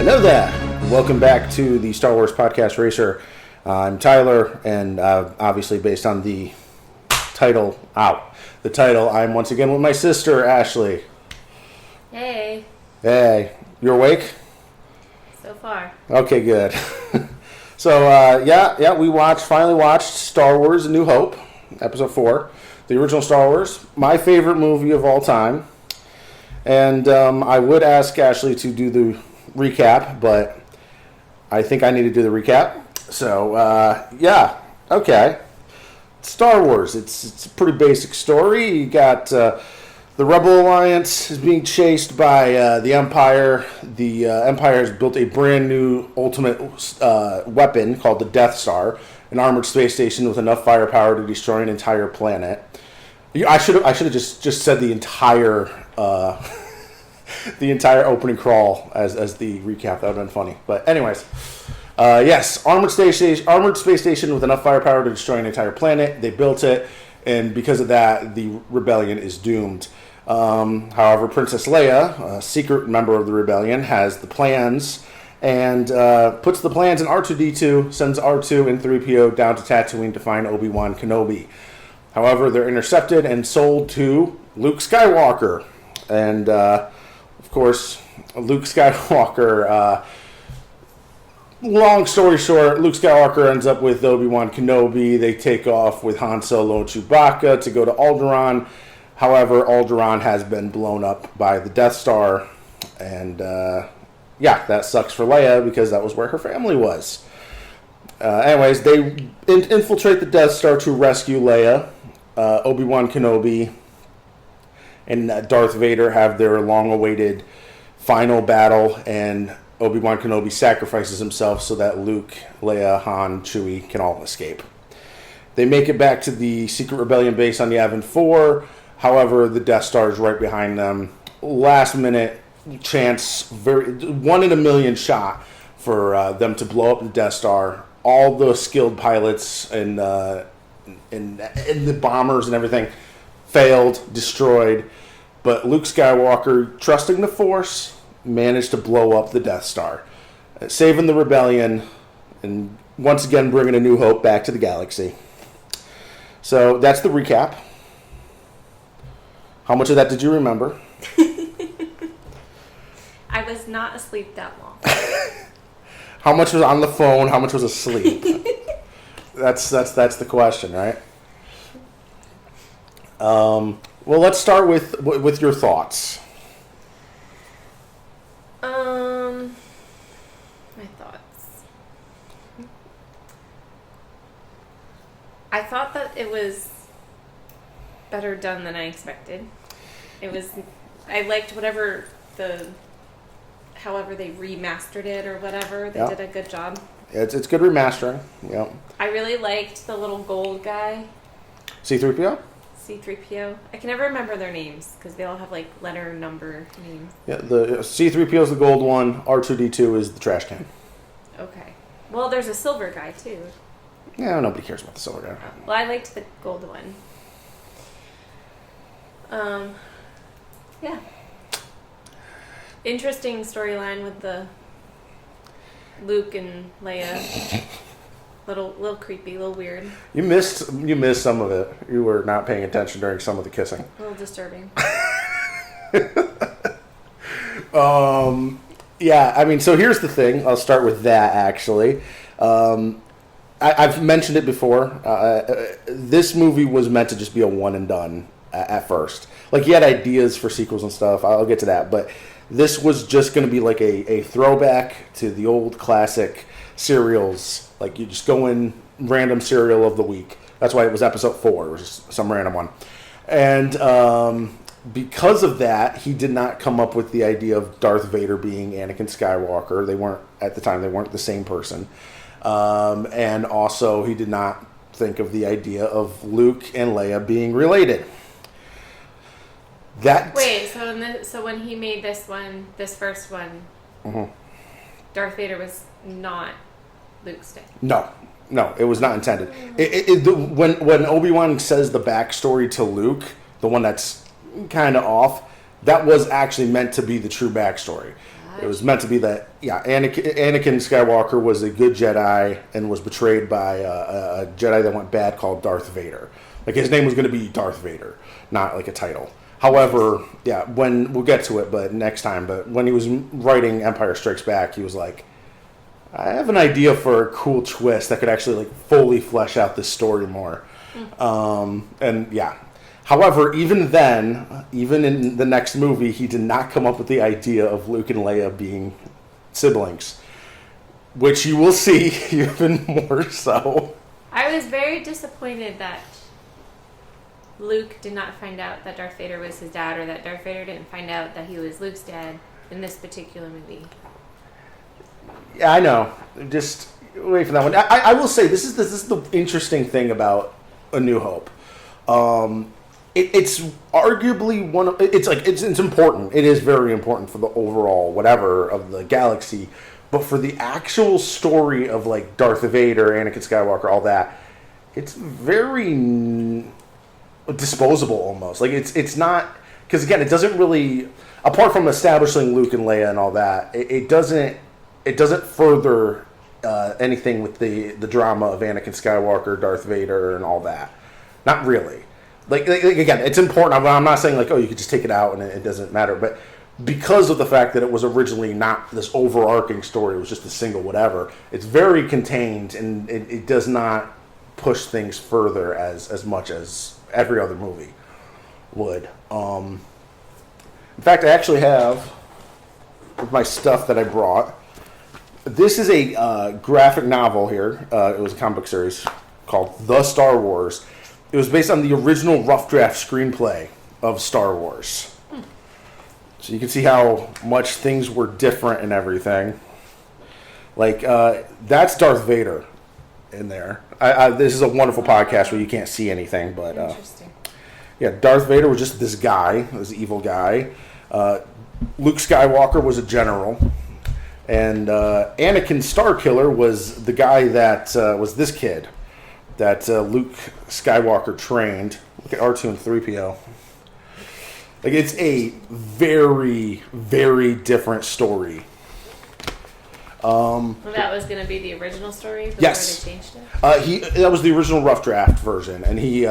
Hello there. Welcome back to the Star Wars Podcast Racer. I'm Tyler, and obviously based on the title, I'm once again with my sister, Ashley. Hey. Hey. You awake? So far. Okay, good. So, we finally watched Star Wars A New Hope, Episode 4, the original Star Wars, my favorite movie of all time. And I would ask Ashley to do the recap, but I think I need to do the recap. So, okay. Star Wars, it's a pretty basic story. You got the Rebel Alliance is being chased by the Empire. The Empire has built a brand new ultimate weapon called the Death Star, an armored space station with enough firepower to destroy an entire planet. I should have just said the entire opening crawl as the recap. That would have been funny. But anyways, yes, armored space station with enough firepower to destroy an entire planet. They built it, and because of that, the rebellion is doomed. However, Princess Leia, a secret member of the rebellion, has the plans and puts the plans in R2-D2, sends R2 and 3PO down to Tatooine to find Obi-Wan Kenobi. However, they're intercepted and sold to Luke Skywalker. And, of course, Luke Skywalker, long story short, Luke Skywalker ends up with Obi-Wan Kenobi. They take off with Han Solo and Chewbacca to go to Alderaan. However, Alderaan has been blown up by the Death Star. And, that sucks for Leia because that was where her family was. Anyways, they infiltrate the Death Star to rescue Leia. Obi-Wan Kenobi and Darth Vader have their long-awaited final battle, and Obi-Wan Kenobi sacrifices himself so that Luke, Leia, Han, Chewie can all escape. They make it back to the secret rebellion base on Yavin 4. However, the Death Star is right behind them. Last-minute chance, 1 in a million shot for them to blow up the Death Star. All the skilled pilots and the bombers and everything failed, destroyed. But Luke Skywalker, trusting the Force, managed to blow up the Death Star, saving the rebellion, and once again bringing a new hope back to the galaxy. So that's the recap. How much of that did you remember? I was not asleep that long. How much was on the phone? How much was asleep? That's the question, right? Well, let's start with your thoughts. My thoughts. I thought that it was better done than I expected. I liked however they remastered it or whatever. They did a good job. It's good remastering. Yeah. I really liked the little gold guy. C-3PO? C-3PO. I can never remember their names because they all have like letter number names. Yeah, the C-3PO is the gold one. R2-D2 is the trash can. Okay. Well, there's a silver guy too. Yeah, nobody cares about the silver guy. Well, I liked the gold one. Yeah. Interesting storyline with the Luke and Leia. Little creepy, little weird. You missed some of it. You were not paying attention during some of the kissing. A little disturbing. So here's the thing. I'll start with that, actually. I've mentioned it before. This movie was meant to just be a one and done at first. Like, he had ideas for sequels and stuff. I'll get to that. But this was just going to be like a throwback to the old classic serials. Like, you just go in random serial of the week. That's why it was episode 4. It was just some random one. And because of that, he did not come up with the idea of Darth Vader being Anakin Skywalker. They weren't, at the time, the same person. And also, he did not think of the idea of Luke and Leia being related. Wait, so when he made this first one, mm-hmm. Darth Vader was not Luke's dad. No, it was not intended. When Obi-Wan says the backstory to Luke, the one that's kind of off, that was actually meant to be the true backstory. It was meant to be that, Anakin Skywalker was a good Jedi and was betrayed by a Jedi that went bad called Darth Vader. Like, his name was going to be Darth Vader, not like a title. However, when we'll get to it, but next time. But when he was writing Empire Strikes Back, he was like, I have an idea for a cool twist that could actually like fully flesh out this story more. However, even then, even in the next movie, he did not come up with the idea of Luke and Leia being siblings, which you will see even more so. I was very disappointed that Luke did not find out that Darth Vader was his dad, or that Darth Vader didn't find out that he was Luke's dad in this particular movie. Yeah, I know. Just wait for that one. I will say this is the interesting thing about A New Hope. It's arguably one of it's important. It is very important for the overall whatever of the galaxy, but for the actual story of like Darth Vader, Anakin Skywalker, all that, it's very disposable almost. Like it's not, because again, it doesn't really, apart from establishing Luke and Leia and all that, it doesn't further anything with the drama of Anakin Skywalker, Darth Vader, and all that. Not really. Like again, it's important. I'm not saying like, oh, you could just take it out and it doesn't matter, but because of the fact that it was originally not this overarching story, it was just a single whatever, it's very contained, and it does not push things further as much as every other movie would. In fact, I actually have my stuff that I brought. This is a graphic novel here. It was a comic book series called The Star Wars. It was based on the original rough draft screenplay of Star Wars. So you can see how much things were different and everything. Like, that's Darth Vader in there. This is a wonderful podcast where you can't see anything, but Interesting. Darth Vader was just this guy, this evil guy. Luke Skywalker was a general, and Anakin Starkiller was the guy that was this kid that Luke Skywalker trained. Look at R2 and 3PO. Like, it's a very, very different story. Well, that was going to be the original story before yes. they changed it? That was the original rough draft version, and he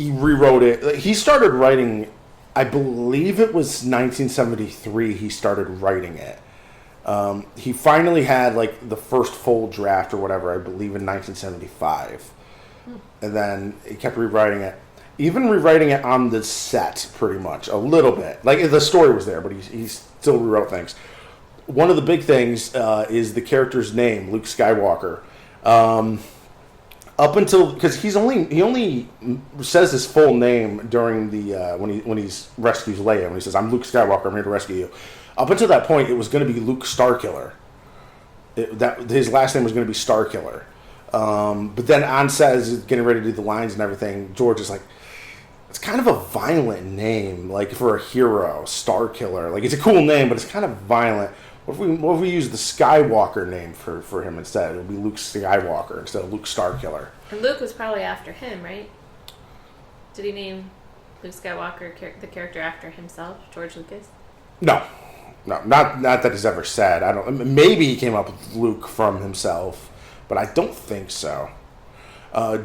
rewrote it. He started writing, I believe it was 1973 he started writing it. He finally had like the first full draft or whatever, I believe in 1975. And then he kept rewriting it. Even rewriting it on the set, pretty much, a little bit. Like, the story was there, but he still rewrote things. One of the big things is the character's name, Luke Skywalker. Up until, because he only says his full name during the when he rescues Leia, when he says, "I'm Luke Skywalker, I'm here to rescue you." Up until that point, it was going to be Luke Starkiller. His last name was going to be Starkiller. But then on set, as he's getting ready to do the lines and everything, George is like, it's kind of a violent name, like for a hero, Starkiller. Like, it's a cool name, but it's kind of violent. What if we use the Skywalker name for him instead? It would be Luke Skywalker instead of Luke Starkiller. And Luke was probably after him, right? Did he name Luke Skywalker the character after himself, George Lucas? No, not that he's ever said. I don't. Maybe he came up with Luke from himself, but I don't think so.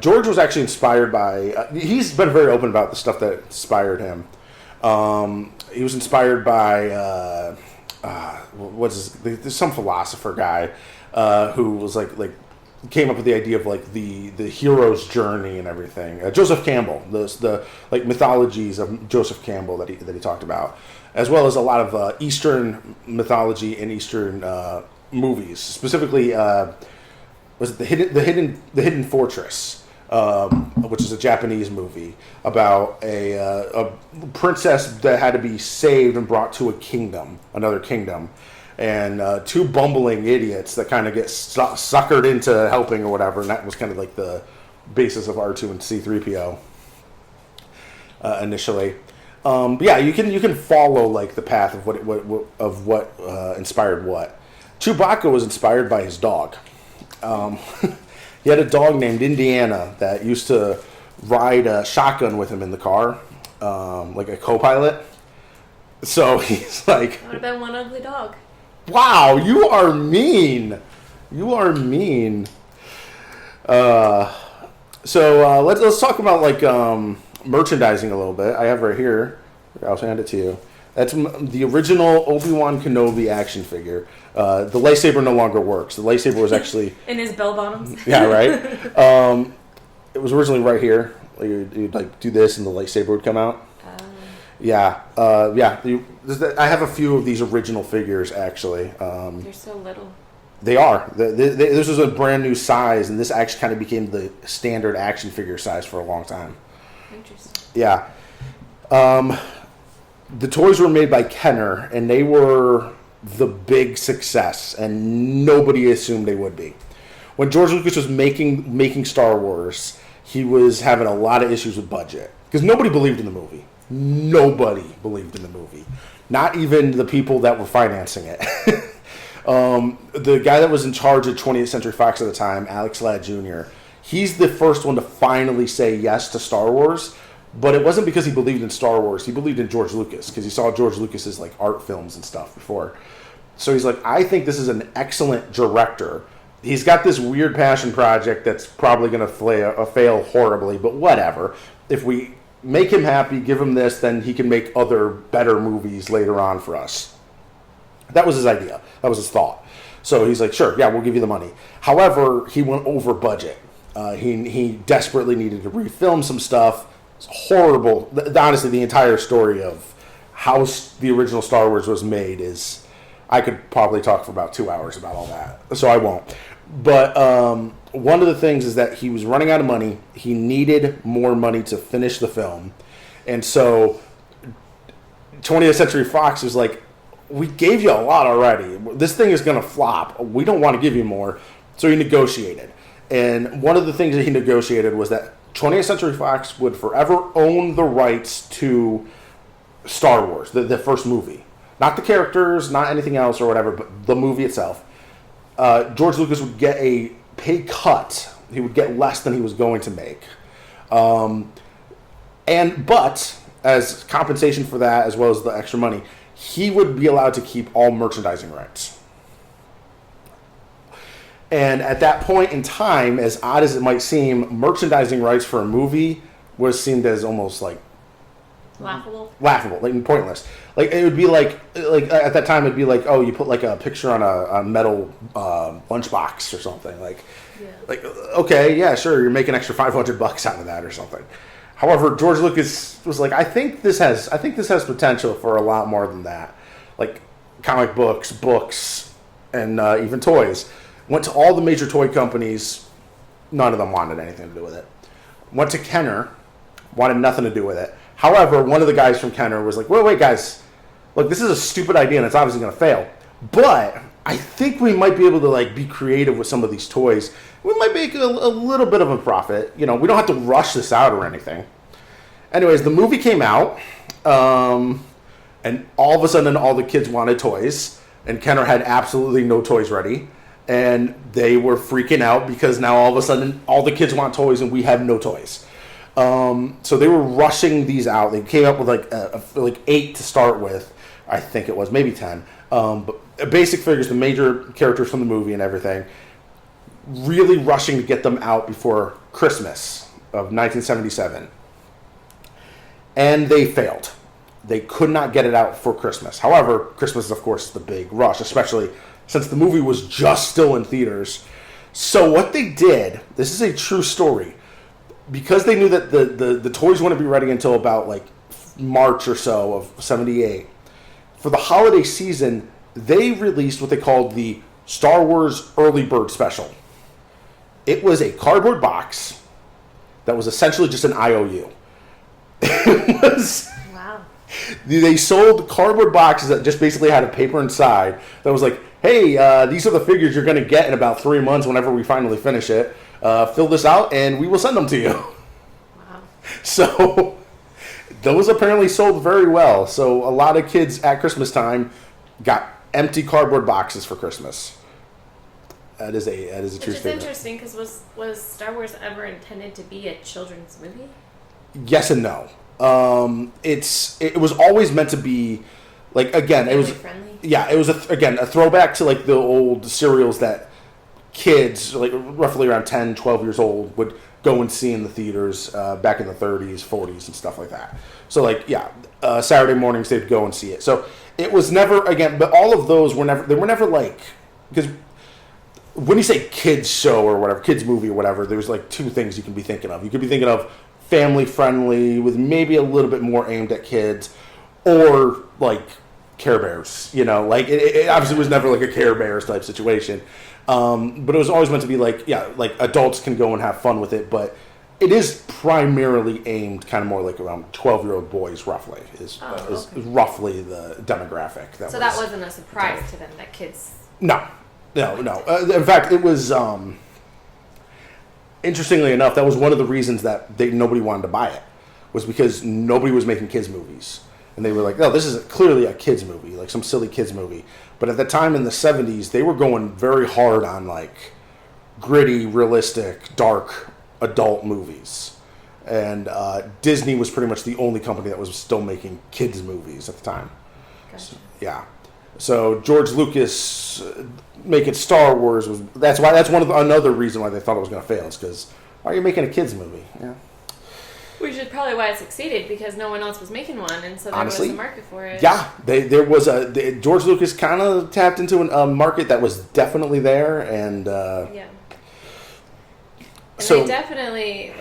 George was actually inspired by. He's been very open about the stuff that inspired him. He was inspired by. There's some philosopher guy who was like came up with the idea of like the hero's journey and everything. Joseph Campbell, the like mythologies of Joseph Campbell that he talked about, as well as a lot of Eastern mythology and Eastern movies. Specifically, was it the Hidden Fortress, which is a Japanese movie about a princess that had to be saved and brought to another kingdom, and two bumbling idiots that kind of get suckered into helping or whatever, and that was kind of like the basis of R2 and C3PO initially. But yeah, you can follow like the path of what inspired what. Chewbacca was inspired by his dog. He had a dog named Indiana that used to ride a shotgun with him in the car, like a co-pilot. So he's like... That would have been one ugly dog. Wow, you are mean. You are mean. So let's talk about like merchandising a little bit. I have right here. I'll hand it to you. That's the original Obi-Wan Kenobi action figure. The lightsaber no longer works. The lightsaber was actually in his bell bottoms. Yeah, right. It was originally right here. You'd like do this, and the lightsaber would come out. Yeah. I have a few of these original figures actually. They're so little. They are. This was a brand new size, and this actually kind of became the standard action figure size for a long time. Interesting. Yeah. The toys were made by Kenner, and they were the big success, and nobody assumed they would be. When George Lucas was making Star Wars, he was having a lot of issues with budget because nobody believed in the movie. Nobody believed in the movie. Not even the people that were financing it. The guy that was in charge of 20th Century Fox at the time, Alex Ladd Jr., he's the first one to finally say yes to Star Wars, but it wasn't because he believed in Star Wars. He believed in George Lucas because he saw George Lucas's like art films and stuff before. So he's like, I think this is an excellent director. He's got this weird passion project that's probably going to fail horribly, but whatever. If we make him happy, give him this, then he can make other better movies later on for us. That was his idea. That was his thought. So he's like, sure, yeah, we'll give you the money. However, he went over budget. He desperately needed to refilm some stuff. It's horrible. Honestly, the entire story of how the original Star Wars was made is... I could probably talk for about 2 hours about all that, so I won't. But one of the things is that he was running out of money. He needed more money to finish the film. And so 20th Century Fox was like, we gave you a lot already. This thing is going to flop. We don't want to give you more. So he negotiated. And one of the things that he negotiated was that 20th Century Fox would forever own the rights to Star Wars, the first movie. Not the characters, not anything else or whatever, but the movie itself. George Lucas would get a pay cut. He would get less than he was going to make. But as compensation for that, as well as the extra money, he would be allowed to keep all merchandising rights. And at that point in time, as odd as it might seem, merchandising rights for a movie was seen as almost like laughable, like pointless. Like it would be like at that time it'd be like, oh, you put like a picture on a metal lunchbox or something. Like okay, yeah, sure, you're making extra $500 out of that or something. However, George Lucas was like, I think this has potential for a lot more than that. Like comic books, and even toys. Went to all the major toy companies. None of them wanted anything to do with it. Went to Kenner. Wanted nothing to do with it. However, one of the guys from Kenner was like, wait, guys. Look, this is a stupid idea and it's obviously going to fail. But I think we might be able to like be creative with some of these toys. We might make a little bit of a profit. You know, we don't have to rush this out or anything. Anyways, the movie came out. And all of a sudden, all the kids wanted toys. And Kenner had absolutely no toys ready. And they were freaking out because now all of a sudden, all the kids want toys and we have no toys. So they were rushing these out. They came up with like 8 to start with. I think it was maybe 10. But basic figures, the major characters from the movie and everything. Really rushing to get them out before Christmas of 1977. And they failed. They could not get it out for Christmas. However, Christmas is, of course, the big rush, especially since the movie was just still in theaters. So what they did, this is a true story, because they knew that the toys wouldn't be ready until about like March or so of 78. For the holiday season, they released what they called the Star Wars Early Bird Special. It was a cardboard box that was essentially just an IOU. It was... Wow. They sold cardboard boxes that just basically had a paper inside that was like, hey, these are the figures you're going to get in about 3 months whenever we finally finish it. Fill this out and we will send them to you. Wow. So those apparently sold very well. So a lot of kids at Christmas time got empty cardboard boxes for Christmas. That is a true statement. Which is interesting because was Star Wars ever intended to be a children's movie? Yes and no. It was always meant to be, like, again, it was friendly. Yeah, it was again a throwback to like the old serials that kids like roughly around 10, 12 years old would go and see in the theaters back in the 30s, 40s, and stuff like that. So like Saturday mornings they'd go and see it. So it was never again, but all of those were never. They were never like because. When you say kids show or whatever, kids movie or whatever, there's like two things you can be thinking of. You could be thinking of family friendly with maybe a little bit more aimed at kids, or like Care Bears. Like it obviously was never like a Care Bears type situation, but it was always meant to be like like adults can go and have fun with it, but it is primarily aimed kind of more like around 12-year-old boys, roughly is roughly the demographic. So that wasn't a surprise to them that kids. No. In fact, it was interestingly enough, that was one of the reasons that nobody wanted to buy it, was because nobody was making kids movies, and they were like, "No, this is clearly a kids movie, like some silly kids movie." But at the time in the '70s, they were going very hard on like gritty, realistic, dark adult movies, and Disney was pretty much the only company that was still making kids movies at the time. Gotcha. So George Lucas making Star Wars that's another reason why they thought it was going to fail. Is because why are you making a kids movie? Yeah. Which is probably why it succeeded, because no one else was making one, and so there was a market for it. Yeah, there was George Lucas kind of tapped into a market that was definitely there, and And so they definitely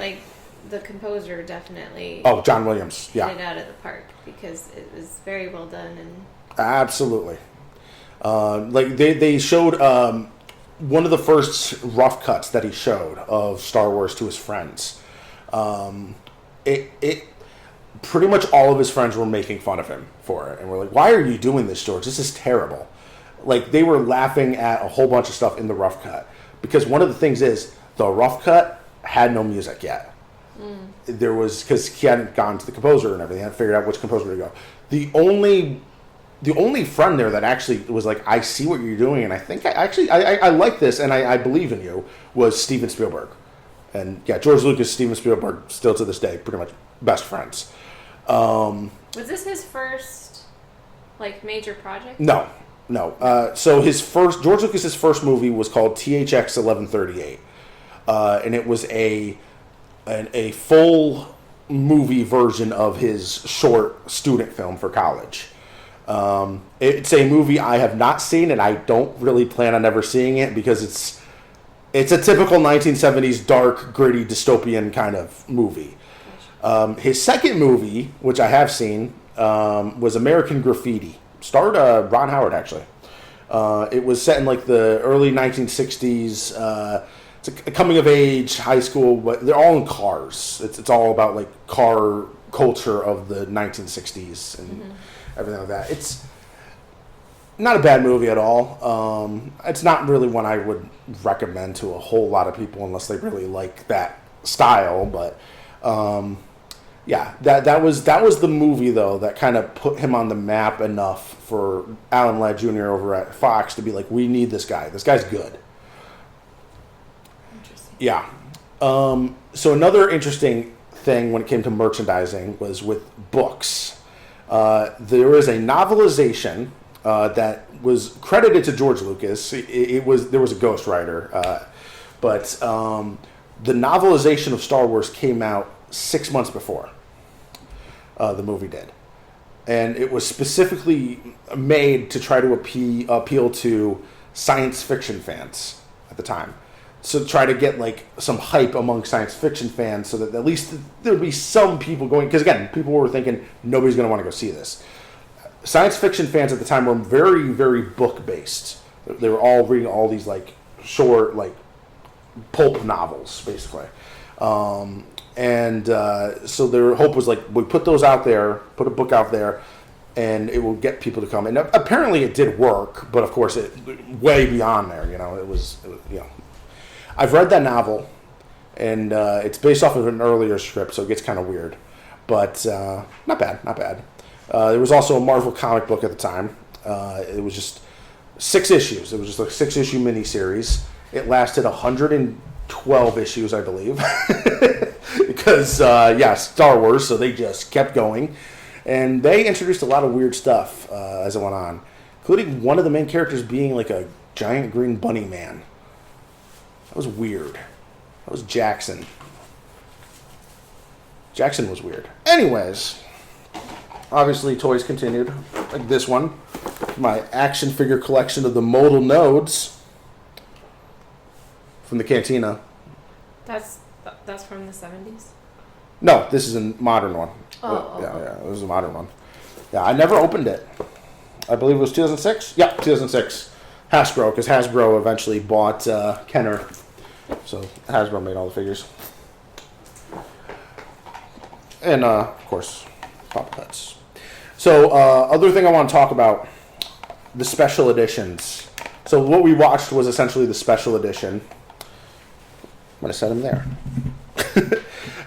the composer definitely. Oh, John Williams. Yeah. Hit it out of the park because it was very well done and. Absolutely. They showed one of the first rough cuts that he showed of Star Wars to his friends. It pretty much all of his friends were making fun of him for it, and were like, "Why are you doing this, George? This is terrible." Like they were laughing at a whole bunch of stuff in the rough cut, because one of the things is the rough cut had no music yet. There was, because he hadn't gone to the composer and everything, hadn't figured out which composer to go. The only friend there that actually was like, I see what you're doing, and I think I like this, and I believe in you, was Steven Spielberg. And George Lucas, Steven Spielberg, still to this day, pretty much best friends. Was this his first major project? No. So George Lucas's first movie was called THX 1138, and it was a full movie version of his short student film for college. It's a movie I have not seen, and I don't really plan on ever seeing it, because it's a typical 1970s dark, gritty, dystopian kind of movie. His second movie, which I have seen, was American Graffiti. Starred Ron Howard, actually. It was set in the early 1960s. It's a coming of age high school, but they're all in cars. It's all about car culture of the 1960s and everything like that. It's not a bad movie at all. It's not really one I would recommend to a whole lot of people unless they really like that style. But that was the movie though that kind of put him on the map enough for Alan Ladd Jr. over at Fox to be like, we need this guy. This guy's good. Yeah. So another interesting thing when it came to merchandising was with books. There is a novelization that was credited to George Lucas. There was a ghostwriter, but the novelization of Star Wars came out 6 months before the movie did, and it was specifically made to try to appeal to science fiction fans at the time. So try to get some hype among science fiction fans, so that at least there would be some people going. Because again, people were thinking nobody's going to want to go see this. Science fiction fans at the time were very, very book based. They were all reading all these short pulp novels, basically. So their hope was we put those out there, put a book out there, and it will get people to come. And apparently it did work, but of course it way beyond there. It was I've read that novel, and it's based off of an earlier script, so it gets kind of weird. But not bad. There was also a Marvel comic book at the time. It was just 6 issues. It was just a 6-issue miniseries. It lasted 112 issues, I believe. Because, Star Wars, so they just kept going. And they introduced a lot of weird stuff as it went on, including one of the main characters being like a giant green bunny man. That was weird. That was Jackson. Jackson was weird. Anyways, obviously toys continued. Like this one. My action figure collection of the modal nodes from the Cantina. That's from the 70s? No, this is a modern one. Yeah, this is a modern one. Yeah, I never opened it. I believe it was 2006? Yeah, 2006. Hasbro, because Hasbro eventually bought Kenner. So Hasbro made all the figures. And, of course, Pop Pets. So, other thing I want to talk about, the special editions. So what we watched was essentially the special edition. I'm going to set him there.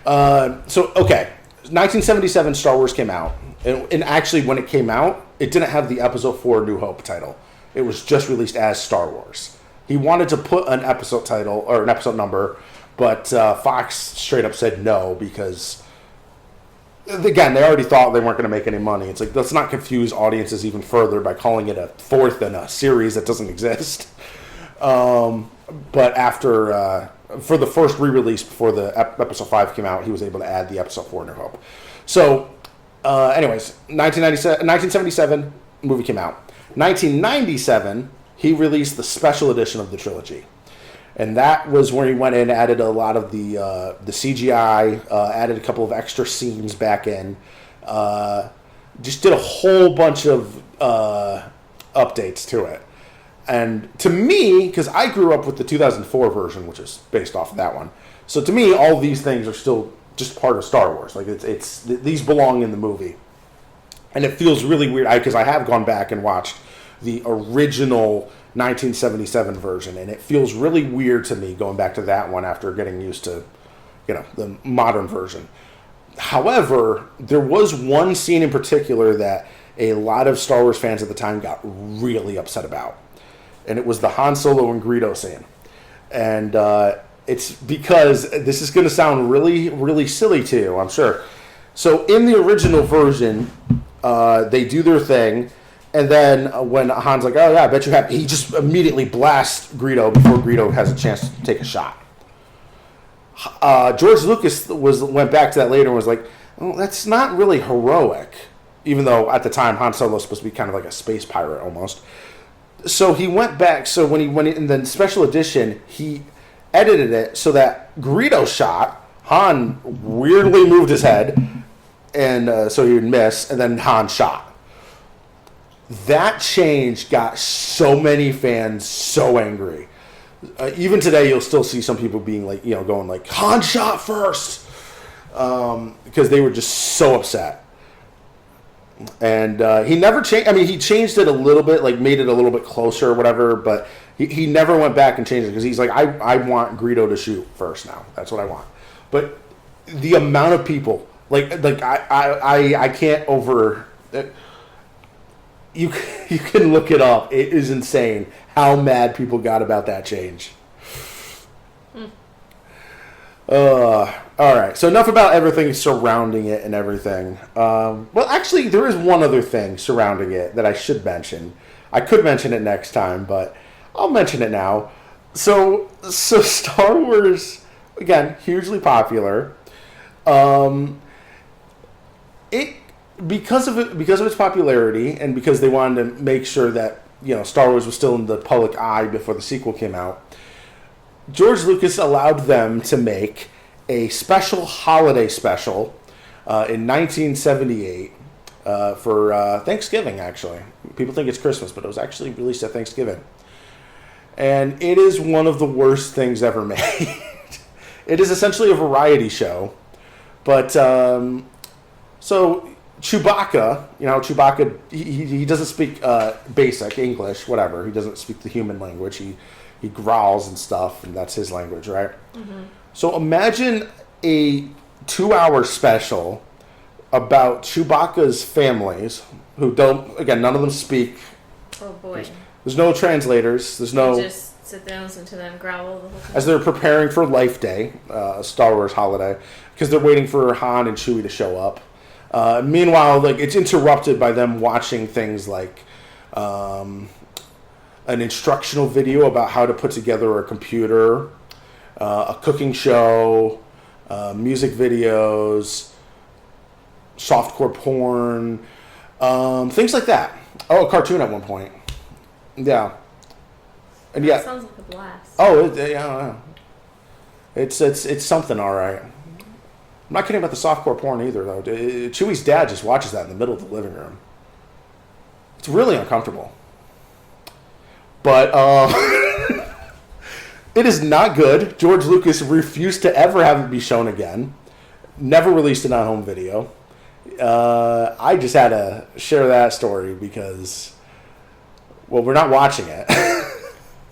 Okay. 1977 Star Wars came out. And actually, when it came out, it didn't have the Episode 4 New Hope title. It was just released as Star Wars. He wanted to put an episode title, or an episode number, but Fox straight up said no because, again, they already thought they weren't going to make any money. It's like, let's not confuse audiences even further by calling it a fourth in a series that doesn't exist. But after, for the first re-release before the Episode 5 came out, he was able to add the Episode 4 New Hope. So, anyways, 1977, movie came out. 1997, he released the special edition of the trilogy. And that was where he went in, added a lot of the CGI, added a couple of extra scenes back in. Just did a whole bunch of updates to it. And to me, because I grew up with the 2004 version, which is based off of that one. So to me, all these things are still just part of Star Wars. Like it's these belong in the movie. And it feels really weird, because I have gone back and watched the original 1977 version, and it feels really weird to me going back to that one after getting used to, the modern version. However, there was one scene in particular that a lot of Star Wars fans at the time got really upset about, and it was the Han Solo and Greedo scene. And it's because this is going to sound really, really silly to you, I'm sure. So in the original version, they do their thing, and then when Han's like, "Oh yeah, I bet you have," he just immediately blasts Greedo before Greedo has a chance to take a shot. George Lucas went back to that later and was like, "Oh, that's not really heroic," even though at the time Han Solo was supposed to be kind of like a space pirate almost. So he went back. So when he went in the special edition, he edited it so that Greedo shot, Han weirdly moved his head, and so he would miss, and then Han shot. That change got so many fans so angry. Even today, you'll still see some people being like, going like, Han shot first, because they were just so upset. And he never changed. I mean, he changed it a little bit, like made it a little bit closer or whatever, but he never went back and changed it because he's like, I want Greedo to shoot first now. That's what I want. But the amount of people, like I can't over. You can look it up. It is insane how mad people got about that change. All right. So enough about everything surrounding it and everything. Well, actually, there is one other thing surrounding it that I should mention. I could mention it next time, but I'll mention it now. So Star Wars, again, hugely popular. Because of its popularity, and because they wanted to make sure that Star Wars was still in the public eye before the sequel came out, George Lucas allowed them to make a special holiday special in 1978 for Thanksgiving. Actually, people think it's Christmas, but it was actually released at Thanksgiving, and it is one of the worst things ever made. It is essentially a variety show, but so. Chewbacca, Chewbacca, he doesn't speak basic English, whatever. He doesn't speak the human language. He growls and stuff, and that's his language, right? Mm-hmm. So imagine a 2-hour special about Chewbacca's families who don't, again, none of them speak. Oh, boy. There's no translators. There's no... You just sit there and listen to them growl the whole time. As they're preparing for Life Day, a Star Wars holiday, because they're waiting for Han and Chewie to show up. Meanwhile, like it's interrupted by them watching things like an instructional video about how to put together a computer, a cooking show, music videos, softcore porn, things like that. Oh, a cartoon at one point. Yeah. And yeah. That sounds like a blast. Oh, yeah. It's something, all right. I'm not kidding about the softcore porn either, though. Chewie's dad just watches that in the middle of the living room. It's really uncomfortable. But it is not good. George Lucas refused to ever have it be shown again. Never released it on home video. I just had to share that story because, well, we're not watching it.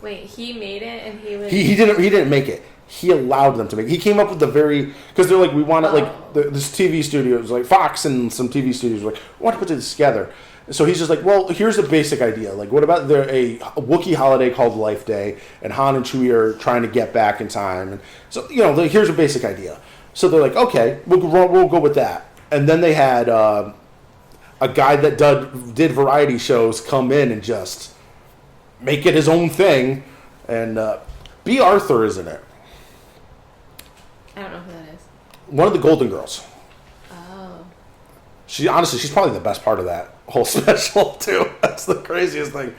Wait, he made it and he was... He didn't make it. He allowed them to make it. He came up with the very... Because they're like, we want it, like, this TV studio, it was like Fox and some TV studios were like, we want to put this together. So he's just like, well, here's a basic idea. Like, what about a Wookiee holiday called Life Day, and Han and Chewie are trying to get back in time. And so, here's a basic idea. So they're like, okay, we'll go with that. And then they had a guy that did variety shows come in and just make it his own thing. And B. Arthur is in it. I don't know who that is. One of the Golden Girls. Oh. She's probably the best part of that whole special too. That's the craziest thing.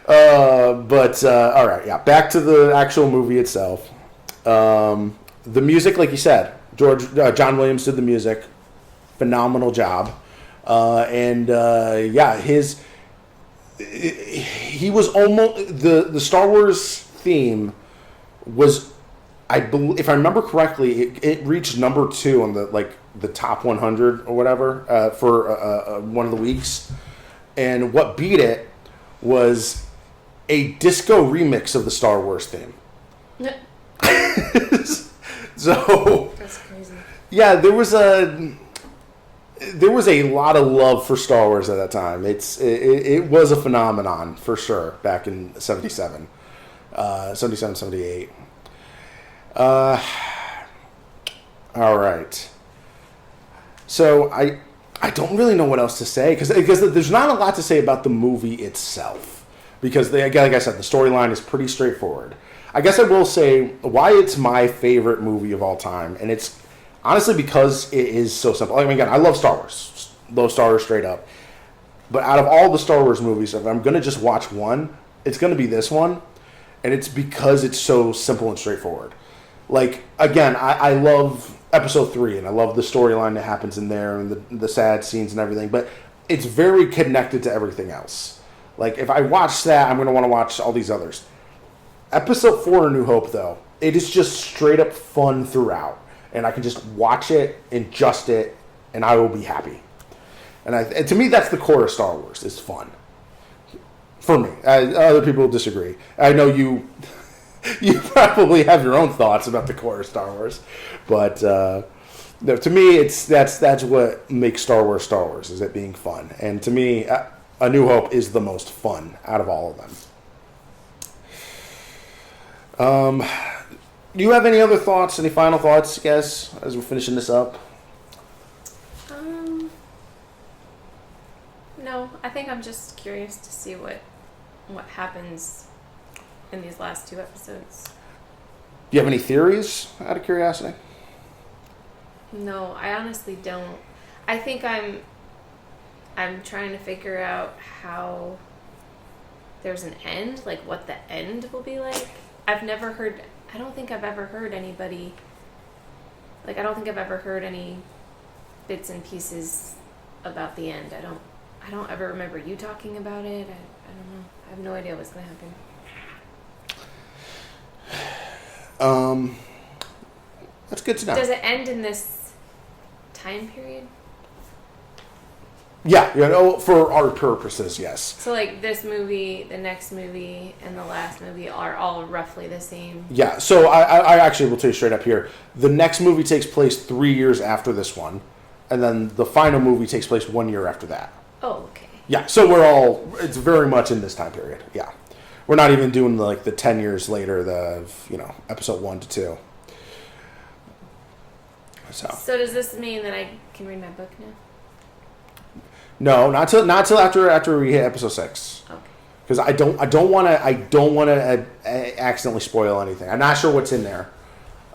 But all right, yeah. Back to the actual movie itself. The music, like you said, John Williams did the music. Phenomenal job. He was almost the Star Wars theme was, I believe, if I remember correctly, it reached number 2 on the top 100 or whatever for one of the weeks. And what beat it was a disco remix of the Star Wars theme. So that's crazy. Yeah, there was a lot of love for Star Wars at that time. It was a phenomenon for sure back in 77, 78. All right. So I don't really know what else to say because there's not a lot to say about the movie itself because like I said, the storyline is pretty straightforward. I guess I will say why it's my favorite movie of all time, and it's honestly because it is so simple. I mean, again, I love Star Wars. Love Star Wars straight up. But out of all the Star Wars movies, if I'm going to just watch one, it's going to be this one, and it's because it's so simple and straightforward. Like, again, I love Episode 3, and I love the storyline that happens in there, and the sad scenes and everything, but it's very connected to everything else. Like, if I watch that, I'm going to want to watch all these others. Episode 4, A New Hope, though, it is just straight up fun throughout, and I can just watch it, ingest it, and I will be happy. And to me, that's the core of Star Wars, is fun. For me. Other people disagree. I know you probably have your own thoughts about the core of Star Wars, but to me, that's what makes Star Wars, is it being fun. And to me, A New Hope is the most fun out of all of them. Do you have any other thoughts, any final thoughts, guys, as we're finishing this up? No, I think I'm just curious to see what happens in these last 2 episodes. Do you have any theories, out of curiosity? No, I honestly don't. I think I'm trying to figure out how there's an end, like what the end will be like. I don't think I've ever heard anybody, like I don't think I've ever heard any bits and pieces about the end. I don't ever remember you talking about it. I don't know. I have no idea what's going to happen. That's good to know. Does it end in this time period? Yeah, for our purposes, yes. So, like, this movie, the next movie, and the last movie are all roughly the same? Yeah, so I actually will tell you straight up here. The next movie takes place 3 years after this one, and then the final movie takes place 1 year after that. Oh, okay. Yeah, so it's very much in this time period, yeah. We're not even doing, the 10 years later, episode 1 to 2. So does this mean that I can read my book now? No, not till after we hit episode 6. Okay. Because I don't want to accidentally spoil anything. I'm not sure what's in there.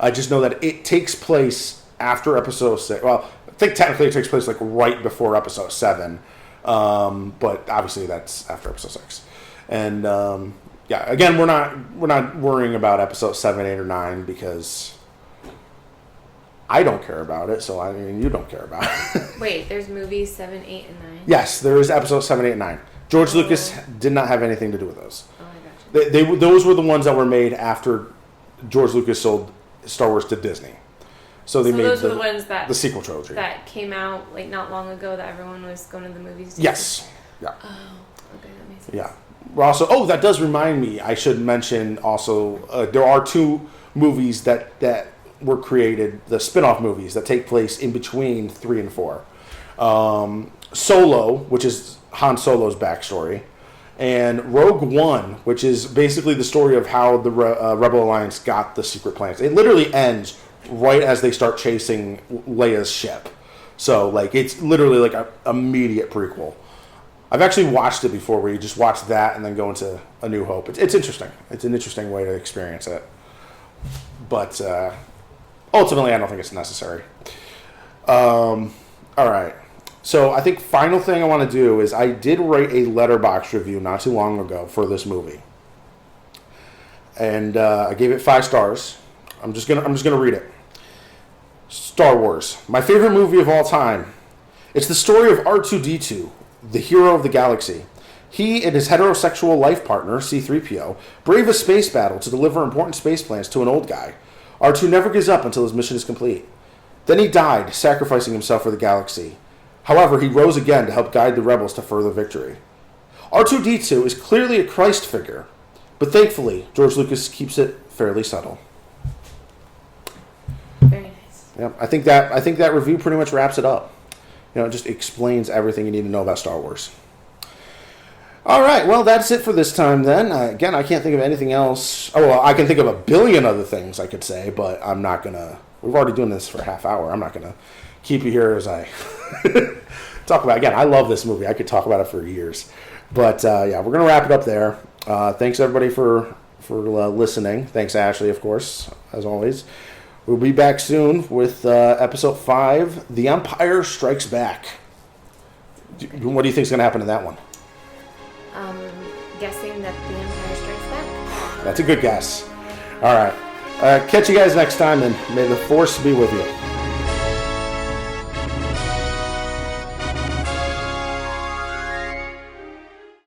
I just know that it takes place after episode 6. Well, I think technically it takes place like right before episode 7, but obviously that's after episode 6. And yeah, again, we're not worrying about episode 7, 8, or 9 because I don't care about it. So I mean, you don't care about it. Wait, there's movies 7, 8, and 9. Yes, there is episode 7, 8, and 9. George Lucas did not have anything to do with those. Oh, I gotcha. Those were the ones that were made after George Lucas sold Star Wars to Disney. So they made those were the ones the sequel trilogy that came out like not long ago that everyone was going to the movies to Yes. see. Yeah. Oh, okay, that makes sense. Yeah. We're also. Oh, that does remind me. I should mention also there are 2 movies that were created, the spin-off movies that take place in between 3 and 4. Solo, which is Han Solo's backstory, and Rogue One, which is basically the story of how the Rebel Alliance got the secret plans. It literally ends right as they start chasing Leia's ship. So, like, it's literally like an immediate prequel. I've actually watched it before, where you just watch that and then go into A New Hope. It's interesting. It's an interesting way to experience it. But ultimately, I don't think it's necessary. All right. So I think final thing I want to do is I did write a letterbox review not too long ago for this movie, and I gave it 5 stars. I'm just gonna read it. Star Wars, my favorite movie of all time. It's the story of R2-D2, the hero of the galaxy. He and his heterosexual life partner, C-3PO, brave a space battle to deliver important space plans to an old guy. R2 never gives up until his mission is complete. Then he died, sacrificing himself for the galaxy. However, he rose again to help guide the rebels to further victory. R2-D2 is clearly a Christ figure, but thankfully, George Lucas keeps it fairly subtle. Very nice. Yep, I think that review pretty much wraps it up. You know, it just explains everything you need to know about Star Wars. All right, well, that's it for this time then. Again, I can't think of anything else. Oh, well, I can think of a billion other things I could say, but I'm not going to. We've already doing this for a half hour. I'm not going to keep you here as I talk about it. Again, I love this movie. I could talk about it for years. But, yeah, we're going to wrap it up there. Thanks, everybody, for listening. Thanks, Ashley, of course, as always. We'll be back soon with episode 5, The Empire Strikes Back. What do you think is going to happen in that one? Guessing that the Empire Strikes Back. That's a good guess. All right. Catch you guys next time, and may the Force be with you.